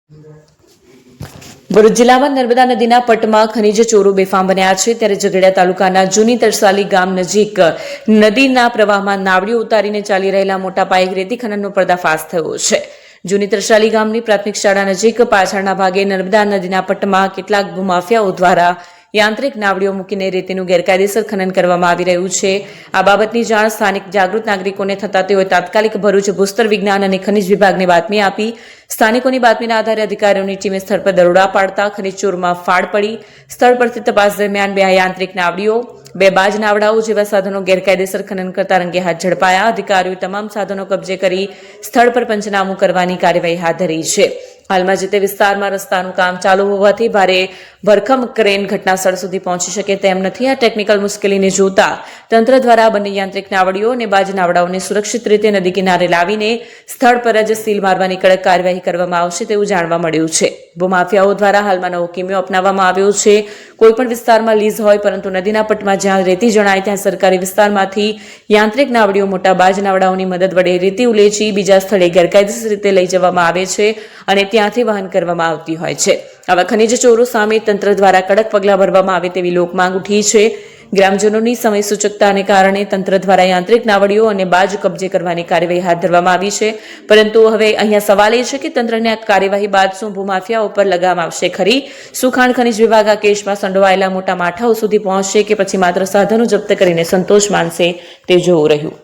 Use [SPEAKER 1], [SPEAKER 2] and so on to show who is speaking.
[SPEAKER 1] ભરૂચ જિલ્લામાં નર્મદા નદીના પટમાં ખનીજ ચોરો બેફામ બન્યા છે, ત્યારે ઝઘડિયા તાલુકાના જૂની તરસાલી ગામ નજીક નદીના પ્રવાહમાં નાવડીઓ ઉતારીને ચાલી રહેલા મોટા પાયે રેતી ખનનનો પર્દાફાશ થયો છે. જૂની તરસાલી ગામની પ્રાથમિક શાળા નજીક પાછળના ભાગે નર્મદા નદીના પટમાં કેટલાક ભૂમાફિયાઓ દ્વારા યાંત્રિક નાવડીઓ મૂકીને રેતીનું ગેરકાયદેસર ખનન કરવામાં આવી રહ્યું છે. આ બાબતની જાણ સ્થાનિક જાગૃત નાગરિકોને થતા તેઓએ તાત્કાલિક ભરૂચ ભૂસ્તર વિજ્ઞાન અને ખનિજ વિભાગને બાતમી આપી. સ્થાનિકોની બાતમીના આધારે અધિકારીઓની ટીમે સ્થળ પર દરોડા પાડતા ખનિજ ચોરમાં ફાડ પડી. સ્થળ પરથી તપાસ દરમિયાન 2 યાંત્રિક નાવડીઓ, 2 બાજ નાવડાઓ જેવા સાધનો ગેરકાયદેસર ખનન કરતા રંગે હાથ ઝડપાયા. અધિકારીઓએ તમામ સાધનો કબજે કરી સ્થળ પર પંચનામું કરવાની કાર્યવાહી હાથ ધરી છે. હાલમાં જે તે વિસ્તારમાં રસ્તાનું કામ ચાલુ હોવાથી ભારે ભરખમ ક્રેન ઘટના સ્થળ સુધી પહોંચી શકે તેમ નથી. આ ટેકનિકલ મુશ્કેલીને જોતા તંત્ર દ્વારા બંને યાંત્રિક નાવડીઓ અને બાજ નાવડાઓને સુરક્ષિત રીતે નદી કિનારે લાવીને સ્થળ પર જ સીલ મારવાની કડક કાર્યવાહી કરવામાં આવશે તેવું જાણવા મળ્યું છે. ભૂમાફિયાઓ દ્વારા હાલમાં નવો કિમિયો અપનાવવામાં આવ્યો છે. કોઈપણ વિસ્તારમાં લીઝ હોય પરંતુ નદીના પટમાં જ્યાં રેતી જણાય ત્યાં સરકારી વિસ્તારમાંથી યાંત્રિક નાવડીઓ મોટા બાજ નાવડાઓની મદદ વડે રેતી ઉલેચી બીજા સ્થળે ગેરકાયદેસર રીતે લઈ જવામાં આવે છે અને ત્યાંથી વહન કરવામાં આવતી હોય છે. આવા ખનિજ ચોરો સામે તંત્ર દ્વારા કડક પગલાં ભરવામાં આવે તેવી લોકમાંગ ઉઠી છે. ગ્રામજનોની સમય સૂચકતાને કારણે તંત્ર દ્વારા યાંત્રિક નાવડીઓ અને બાજ કબજે કરવાની કાર્યવાહી હાથ ધરવામાં આવી છે. પરંતુ હવે અહીંયા સવાલ એ છે કે તંત્રની આ કાર્યવાહી બાદ શું ભૂમાફિયાઓ પર લગામ આવશે ખરી? શું ખાણ ખનિજ વિભાગ આ કેસમાં સંડોવાયેલા મોટા માથાઓ સુધી પહોંચશે કે પછી માત્ર સાધનો જપ્ત કરીને સંતોષ માનશે તે જોવું રહ્યું.